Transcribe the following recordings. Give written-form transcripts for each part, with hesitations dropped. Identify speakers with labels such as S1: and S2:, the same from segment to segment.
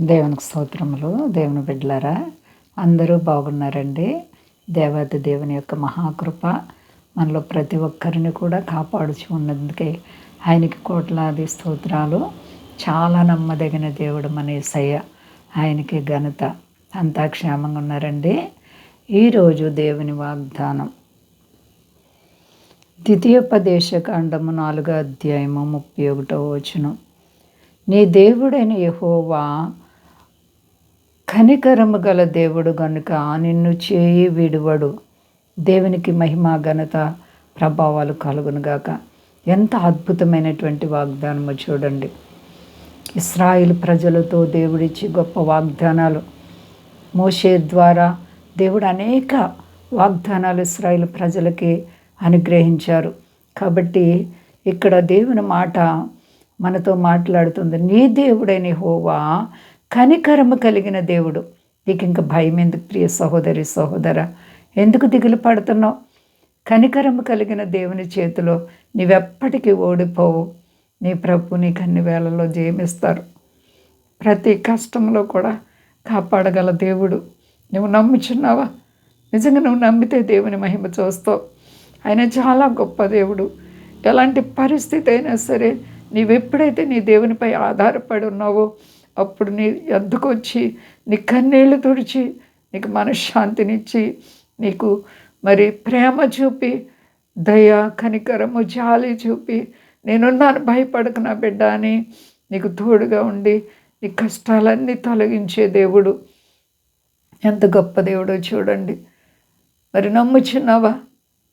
S1: దేవునికి స్తోత్రములు. దేవుని బిడ్డలారా, అందరూ బాగున్నారండి. దేవాది దేవుని యొక్క మహాకృప మనలో ప్రతి ఒక్కరిని కూడా కాపాడుచు ఉన్నందుకే ఆయనకి కోట్లాది స్తోత్రాలు. చాలా నమ్మదగిన దేవుడు మన యేసయ్య. ఆయనకి ఘనత. అంతా క్షేమంగా ఉన్నారండి. ఈరోజు దేవుని వాగ్దానం ద్వితీయోపదేశకాండము 4వ అధ్యాయము 31వ వచనం. నీ దేవుడైన యెహోవా కనికరము గల దేవుడు గనుక నిన్ను చేయి విడువడు. దేవునికి మహిమ ఘనత ప్రభావాలు కలుగునుగాక. ఎంత అద్భుతమైనటువంటి వాగ్దానమో చూడండి. ఇశ్రాయేలు ప్రజలతో దేవుడిచ్చి గొప్ప వాగ్దానాలు. మోషే ద్వారా దేవుడు అనేక వాగ్దానాలు ఇశ్రాయేలు ప్రజలకి అనుగ్రహించారు. కాబట్టి ఇక్కడ దేవుని మాట మనతో మాట్లాడుతుంది. నీ దేవుడైన యెహోవా కనికరము కలిగిన దేవుడు. నీకు ఇంకా భయం ఎందుకు ప్రియ సహోదరి సహోదరా? ఎందుకు దిగులు పడుతున్నావు? కనికరము కలిగిన దేవుని చేతిలో నీవెప్పటికీ ఓడిపోవు. నీ ప్రభు నీకు అన్ని వేళల్లో జయమిస్తారు. ప్రతి కష్టంలో కూడా కాపాడగల దేవుడు. నువ్వు నమ్ముచున్నావా? నిజంగా నువ్వు నమ్మితే దేవుని మహిమ చూస్తావు. ఆయన చాలా గొప్ప దేవుడు. ఎలాంటి పరిస్థితి అయినా సరే నీవెప్పుడైతే నీ దేవునిపై ఆధారపడి ఉన్నావో అప్పుడు నీ ఎద్దుకు వచ్చి నీ కన్నీళ్లు తుడిచి నీకు మనశ్శాంతినిచ్చి నీకు మరి ప్రేమ చూపి దయ కనికరము జాలి చూపి నేనున్నాను భయపడకు నా బిడ్డ అని నీకు తోడుగా ఉండి నీ కష్టాలన్నీ తొలగించే దేవుడు. ఎంత గొప్ప దేవుడో చూడండి. మరి నమ్ముచున్నావా?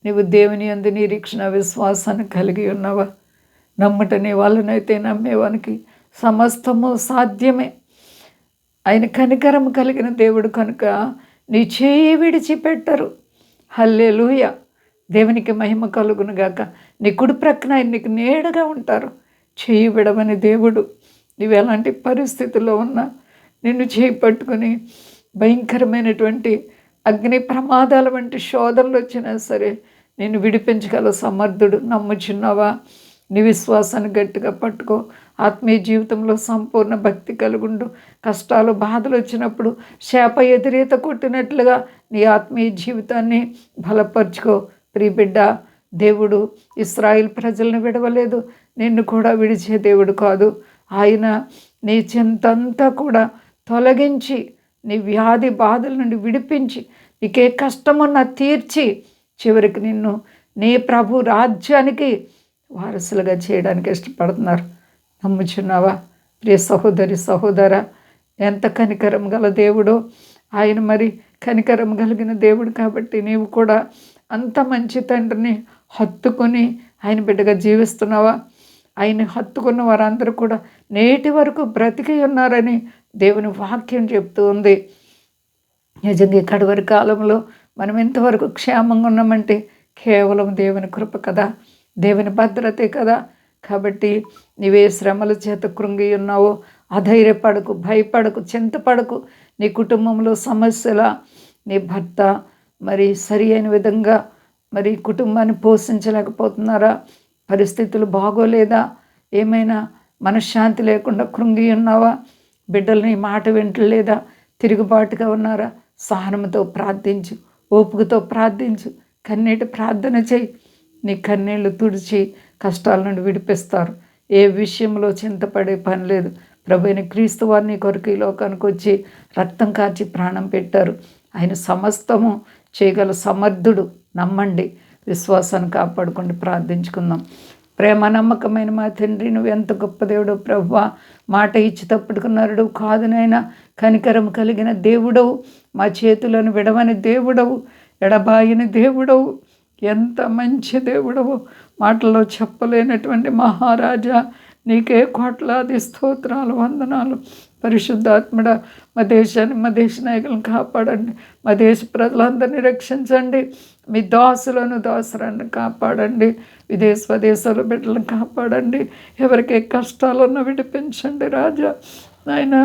S1: నీవు దేవుని యందు నిరీక్షణ విశ్వాసాన్ని కలిగి ఉన్నావా? నమ్ముట నీ వాళ్ళనైతే నమ్మేవానికి సమస్తము సాధ్యమే. ఆయన కనికరం కలిగిన దేవుడు కనుక నీ చేయి విడిచిపెట్టరు. హల్లెలూయా. దేవునికి మహిమ కలుగును గాక. నీ కుడి ప్రక్కన ఆయన నీకు నీడగా ఉంటారు. చేయి విడవని దేవుడు. నీవు ఎలాంటి పరిస్థితుల్లో ఉన్నా నిన్ను చేయి పట్టుకుని భయంకరమైనటువంటి అగ్ని ప్రమాదాల వంటి శోధనలు వచ్చినా సరే నేను విడిపించగల సమర్థుడు. నమ్ముచున్నావా? నీ విశ్వాసాన్ని గట్టిగా పట్టుకో. ఆత్మీయ జీవితంలో సంపూర్ణ భక్తి కలుగుండు. కష్టాలు బాధలు వచ్చినప్పుడు శాప ఎదురీత కొట్టినట్లుగా నీ ఆత్మీయ జీవితాన్ని బలపరుచుకో. ప్రియబిడ్డ, దేవుడు ఇశ్రాయేలు ప్రజలను విడవలేదు. నిన్ను కూడా విడిచే దేవుడు కాదు. ఆయన నీ చింతంతా కూడా తొలగించి నీ వ్యాధి బాధల నుండి విడిపించి నీకే కష్టమున్నా తీర్చి చివరికి నిన్ను నీ ప్రభు రాజ్యానికి వారసులుగా చేయడానికి ఇష్టపడుతున్నారు. నమ్ముచున్నావా ప్రియ సహోదరి సహోదరా? ఎంత కనికరం గల దేవుడో ఆయన. మరి కనికరం కలిగిన దేవుడు కాబట్టి నీవు కూడా అంత మంచి తండ్రిని హత్తుకొని ఆయన బిడ్డగా జీవిస్తున్నావా? ఆయన హత్తుకున్న వారందరూ కూడా నేటి వరకు బ్రతికి ఉన్నారని దేవుని వాక్యం చెప్తూ ఉంది. నిజంగా ఈ కడవరి కాలంలో మనం ఎంతవరకు క్షేమంగా ఉన్నామంటే కేవలం దేవుని కృప కదా, దేవుని భద్రతే కదా. కాబట్టి నీవే శ్రమల చేత కృంగి ఉన్నావో అధైర్యపడకు, భయపడకు, చింతపడకు. నీ కుటుంబంలో సమస్యల, నీ భర్త మరి సరి అయిన విధంగా మరి కుటుంబాన్ని పోషించలేకపోతున్నారా? పరిస్థితులు బాగోలేదా? ఏమైనా మనశ్శాంతి లేకుండా కృంగి ఉన్నావా? బిడ్డలు నీ మాట వింటలేదా? తిరుగుబాటుగా ఉన్నారా? సహనంతో ప్రార్థించు, ఓపికతో ప్రార్థించు, కన్నీటి ప్రార్థన చేయి. నీ కన్నీళ్లు తుడిచి కష్టాల నుండి విడిపిస్తారు. ఏ విషయంలో చింతపడే పని లేదు. ప్రభువైన క్రీస్తు వారిని కొరకు ఈ లోకానికి వచ్చి రక్తం కార్చి ప్రాణం పెట్టారు. ఆయన సమస్తము చేయగల సమర్థుడు. నమ్మండి, విశ్వాసాన్ని కాపాడుకోండి. ప్రార్థించుకుందాం. ప్రేమ నమ్మకమైన మా తండ్రి, నువ్వు ఎంత గొప్ప దేవుడు ప్రభువా. మాట ఇచ్చి తప్పుడుకున్నాడు కాదు నాయనా. కనికరం కలిగిన దేవుడవు, మా చేతులను విడవని దేవుడవు, ఎడబాయని దేవుడవు. ఎంత మంచి దేవుడవు, మాటల్లో చెప్పలేనటువంటి మహారాజా. నీకే కోట్లాది స్తోత్రాలు, వందనాలు. పరిశుద్ధాత్ముడ, మా దేశాన్ని, మా దేశ నాయకులను కాపాడండి. మా దేశ ప్రజలందరినీ రక్షించండి. మీ దాసులను దాసులను కాపాడండి. విదేశ స్వదేశాల బిడ్డలను కాపాడండి. ఎవరికే కష్టాలను విడిపించండి రాజా. ఆయన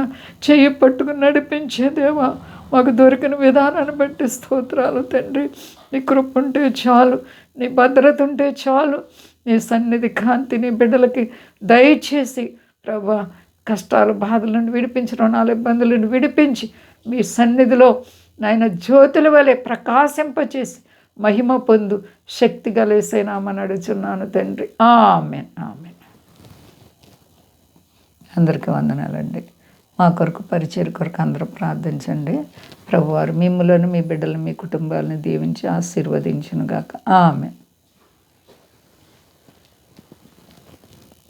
S1: చెయ్యి పట్టుకుని నడిపించే దేవా, మాకు దొరికిన విధానాన్ని బట్టి స్తోత్రాలు తండ్రి. నీ కృప ఉంటే చాలు, నీ భద్రత ఉంటే చాలు. నీ సన్నిధి కాంతిని బిడ్డలకి దయచేసి ప్రభా కష్టాలు బాధల నుండి విడిపించి, రుణాల ఇబ్బందుల నుండి విడిపించి, మీ సన్నిధిలో నాయన జ్యోతుల వలె ప్రకాశింపచేసి మహిమ పొందు శక్తి గలేసేనామని అడుగుచున్నాను తండ్రి. ఆమేన్, ఆమేన్. అందరికీ వందనాలండి. మా కొరకు పరిచయ కొరకు అందరూ ప్రార్థించండి. ప్రభువారు మిమ్ములను, మీ బిడ్డలను, మీ కుటుంబాలను దీవించి ఆశీర్వదించును గాక. ఆమేన్.